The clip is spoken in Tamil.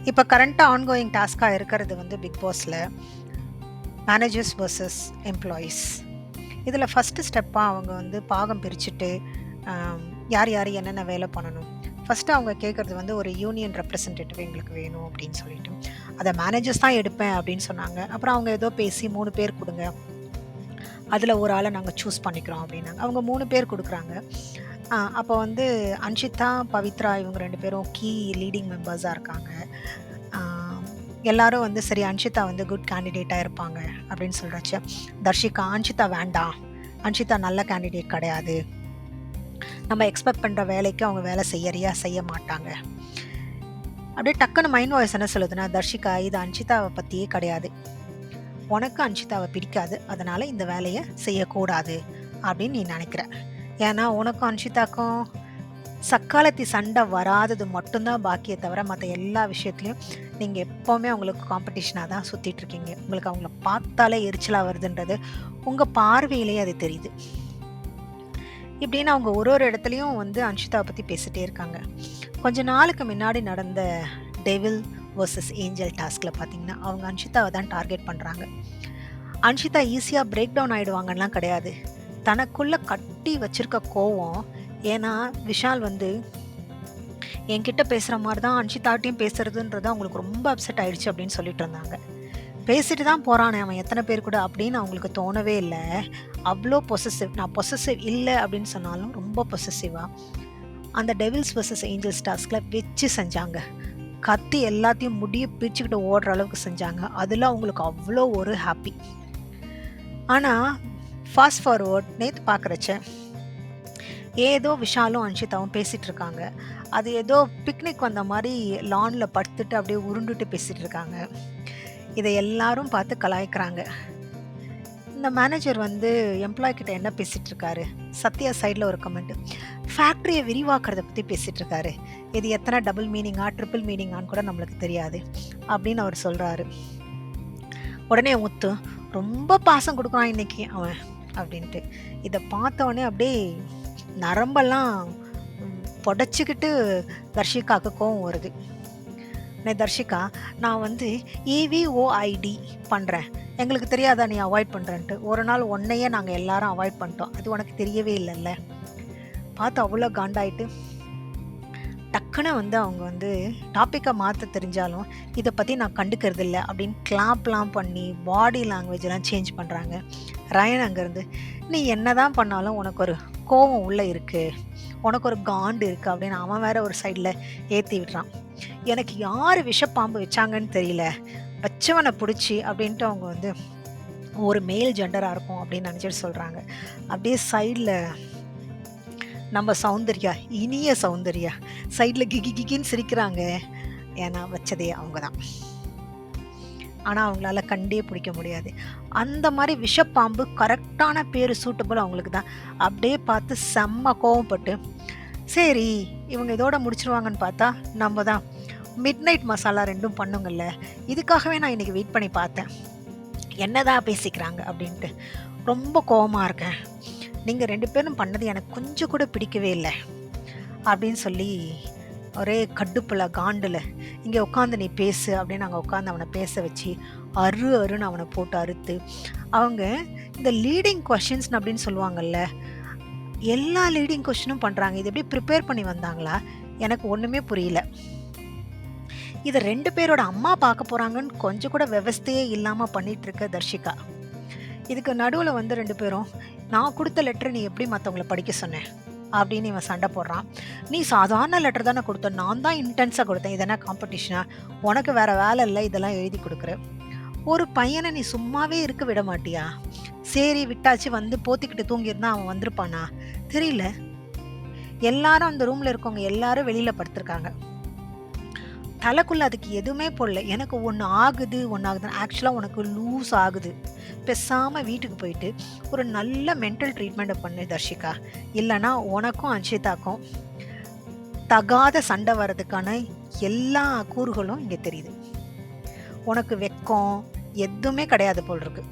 இப்போ கரண்ட்டாக ஆன்கோயிங் டாஸ்க்காக இருக்கிறது வந்து பிக் பாஸில் மேனேஜர்ஸ் வர்சஸ் எம்ப்ளாயீஸ். இதில் ஃபஸ்ட்டு ஸ்டெப்பாக அவங்க வந்து பாகம் பிரிச்சுட்டு யார் யார் என்னென்ன வேலை பண்ணணும். ஃபஸ்ட்டு அவங்க கேட்குறது வந்து ஒரு யூனியன் ரெப்ரசன்டேட்டிவ் எங்களுக்கு வேணும் அப்படின்னு சொல்லிட்டு, அதை மேனேஜர்ஸ் தான் எடுப்பேன் அப்படின்னு சொன்னாங்க. அப்புறம் அவங்க ஏதோ பேசி 3 பேர் கொடுங்க, அதில் ஒரு ஆளை நாங்கள் சூஸ் பண்ணிக்கிறோம் அப்படின்னாங்க. அவங்க 3 பேர் கொடுக்குறாங்க. அப்போ வந்து அன்ஷிதா, பவித்ரா இவங்க 2 பேரும் லீடிங் மெம்பர்ஸாக இருக்காங்க. எல்லாரும் வந்து சரி அன்ஷிதா வந்து குட் கேண்டிடேட்டாக இருப்பாங்க அப்படின்னு சொல்கிறாச்சு. தர்ஷிகா அன்ஷிதா வேண்டாம், அன்ஷிதா நல்ல கேண்டிடேட் கிடையாது, நம்ம எக்ஸ்பெக்ட் பண்ணுற வேலைக்கு அவங்க வேலை செய்ய மாட்டாங்க. அப்படியே டக்குன்னு மைண்ட் வாய்ஸ் என்ன சொல்லுதுன்னா, தர்ஷிகா இது அன்ஷிதாவை பற்றியே கிடையாது, உனக்கு அன்ஷிதாவை பிடிக்காது, அதனால் இந்த வேலையை செய்யக்கூடாது அப்படின்னு நீ நினைக்கிற. ஏன்னா உனக்கும் அன்ஷிதாக்கும் சக்காலத்தி சண்டை வராதது மட்டும்தான் பாக்கியே தவிர மற்ற எல்லா விஷயத்துலையும் நீங்கள் எப்போவுமே அவங்களுக்கு காம்படிஷனாக தான் சுற்றிட்டுருக்கீங்க. உங்களுக்கு அவங்கள பார்த்தாலே எரிச்சலாக வருதுன்றது உங்கள் பார்வையிலேயே அது தெரியுது. இப்படின்னு அவங்க ஒரு இடத்துலையும் வந்து அன்ஷிதாவை பற்றி பேசிகிட்டே இருக்காங்க. கொஞ்ச நாளுக்கு முன்னாடி நடந்த டெவில் வர்சஸ் ஏஞ்சல் டாஸ்கில் பார்த்தீங்கன்னா அவங்க அன்ஷிதாவை தான் டார்கெட் பண்ணுறாங்க. அன்ஷிதா ஈஸியாக பிரேக் டவுன் ஆகிடுவாங்கலாம் கிடையாது, தனக்குள்ளே கட்டி வச்சிருக்க கோவம். ஏன்னா விஷால் வந்து என்கிட்ட பேசுகிற மாதிரி தான் அன்ஷிதாட்டையும் பேசுறதுன்றது அவங்களுக்கு ரொம்ப அப்செட் ஆயிடுச்சு அப்படின்னு சொல்லிட்டு இருந்தாங்க. பேசிட்டு தான் போகிறானே அவன் எத்தனை பேர் கூட அப்படின்னு அவங்களுக்கு தோணவே இல்லை. அவ்வளோ பொசசிவ். நான் பொசசிவ் இல்லை அப்படின்னு சொன்னாலும் ரொம்ப பொசசிவாக அந்த டெவில்ஸ் வர்சஸ் ஏஞ்சல்ஸ் டாஸ்கில் வச்சு செஞ்சாங்க. கத்தி எல்லாத்தையும் முடிய பிரிச்சுக்கிட்டு ஓடுற அளவுக்கு செஞ்சாங்க. அதில் அவங்களுக்கு அவ்வளோ ஒரு ஹாப்பி. ஆனால் ஃபாஸ்ட் ஃபார்வர்ட் நேற்று பார்க்குறச்ச ஏதோ விஷாலும் அன்ஷிதாவும் பேசிகிட்டு இருக்காங்க. அது ஏதோ பிக்னிக் வந்த மாதிரி லானில் படுத்துட்டு அப்படியே உருண்டுட்டு பேசிகிட்டு இருக்காங்க. இதை எல்லாரும் பார்த்து கலாய்க்கிறாங்க. இந்த மேனேஜர் வந்து எம்ப்ளாய் கிட்ட என்ன பேசிகிட்டு இருக்காரு, சத்யா சைடில் ஒரு கமெண்ட், ஃபேக்ட்ரியை விரிவாக்குறதை பற்றி பேசிகிட்டு இருக்காரு, இது எத்தனை டபுள் மீனிங்கா ட்ரிபிள் மீனிங்கான்னு கூட நம்மளுக்கு தெரியாது அப்படின்னு அவர் சொல்கிறாரு. உடனே முத்து ரொம்ப பாசம் கொடுக்குறான் இன்னைக்கு அவன் அப்படின்ட்டு. இதை பார்த்தவொடனே அப்படியே நரம்பெல்லாம் புடச்சிக்கிட்டு தர்ஷிகாவுக்கு கோவம் வருது. தர்ஷிகா நான் வந்து EVOID பண்ணுறேன், எங்களுக்கு தெரியாதா நீ அவாய்ட் பண்ணுறேன்ட்டு. ஒரு நாள் உன்னையே நாங்கள் எல்லாரும் அவாய்ட் பண்ணிட்டோம், அது உனக்கு தெரியவே இல்லைல்ல. பார்த்து அவ்வளோ காண்டாயிட்டு டக்குன்னு வந்து அவங்க வந்து டாப்பிக்கை மாற்ற தெரிஞ்சாலும் இதை பற்றி நான் கண்டுக்கிறது இல்லை அப்படின்னு கிளாப்லாம் பண்ணி பாடி லாங்குவேஜெலாம் சேஞ்ச் பண்ணுறாங்க. ரயன் அங்கேருந்து நீ என்ன தான் பண்ணாலும் உனக்கு ஒரு கோவம் உள்ளே இருக்குது, உனக்கு ஒரு காண்டு இருக்குது அப்படின்னு அவன் வேற ஒரு சைடில் ஏற்றி விடுறான். எனக்கு யார் விஷப்பாம்பு வச்சாங்கன்னு தெரியல, வச்சவனை பிடிச்சி அப்படின்ட்டு அவங்க வந்து ஒரு மேல் ஜெண்டராக இருக்கும் அப்படின்னு நினச்சிட்டு சொல்கிறாங்க. அப்படியே சைடில் நம்ம சௌந்தர்யா, இனிய சௌந்தர்யா சைடில் கிகின்னு சிரிக்கிறாங்க. ஏன்னா வச்சதே அவங்க தான். ஆனால் அவங்களால கண்டே பிடிக்க முடியாது. அந்த மாதிரி விஷப்பாம்பு கரெக்டான பேர் சூட்டபுள் அவங்களுக்கு தான். அப்படியே பார்த்து செம்ம கோவப்பட்டு சரி இவங்க இதோட முடிச்சிருவாங்கன்னு பார்த்தா நம்ம தான் மிட் நைட் மசாலா 2ம் பண்ணுங்கள்ல, இதுக்காகவே நான் இன்றைக்கி வெயிட் பண்ணி பார்த்தேன் என்னதான் பேசிக்கிறாங்க அப்படின்ட்டு. ரொம்ப கோவமாக இருக்கேன், நீங்கள் 2 பேரும் பண்ணது எனக்கு கொஞ்சம் கூட பிடிக்கவே இல்லை அப்படின்னு சொல்லி ஒரே கடுப்பில் காண்டில் இங்கே உட்காந்து நீ பேசு அப்படின்னு நாங்கள் உட்காந்து அவனை பேச வச்சு அருன்னு அவனை போட்டு அறுத்து அவங்க இந்த லீடிங் கொஷின்ஸ் அப்படின்னு சொல்லுவாங்கல்ல, எல்லா லீடிங் கொஷினும் பண்ணுறாங்க. இது எப்படி ப்ரிப்பேர் பண்ணி வந்தாங்களா எனக்கு ஒன்றுமே புரியல. இதை 2 பேரோட அம்மா பார்க்க போகிறாங்கன்னு கொஞ்சம் கூட விவஸ்தையே இல்லாமல் பண்ணிகிட்ருக்க தர்ஷிகா. இதுக்கு நடுவில் வந்து 2 பேரும் நான் கொடுத்த லெட்டரை நீ எப்படி மற்றவங்களை படிக்க சொன்னேன் அப்படின்னு இவன் சண்டை போடுறான். நீ சாதாரண லெட்டர் தானே கொடுத்த, நான் தான் இன்டென்ஸாக கொடுத்தேன், இதெல்லாம் காம்படிஷனா, உனக்கு வேறு வேலை இல்லை, இதெல்லாம் எழுதி கொடுக்குற. ஒரு பையனை நீ சும்மாவே இருக்க விட மாட்டியா? சரி விட்டாச்சு, வந்து போத்திக்கிட்டு தூங்கியிருந்தா அவன் வந்திருப்பானா தெரியல. எல்லாரும் அந்த ரூமில் இருக்கவங்க எல்லாரும் வெளியில் படுத்திருக்காங்க, தலைக்குள்ளே அதுக்கு எதுவுமே போடல. எனக்கு ஒன்று ஆகுது ஆக்சுவலாக உனக்கு லூஸ் ஆகுது, பேசாமல் வீட்டுக்கு போயிட்டு ஒரு நல்ல மென்டல் ட்ரீட்மெண்ட்டை பண்ணு தர்ஷிகா, இல்லைனா உனக்கும் அன்ஷிதாக்கும் தகாத சண்டை வர்றதுக்கான எல்லா கூறுகளும் இங்கே தெரியுது. உனக்கு வெக்கம் எதுவுமே கிடையாது போல் இருக்கு.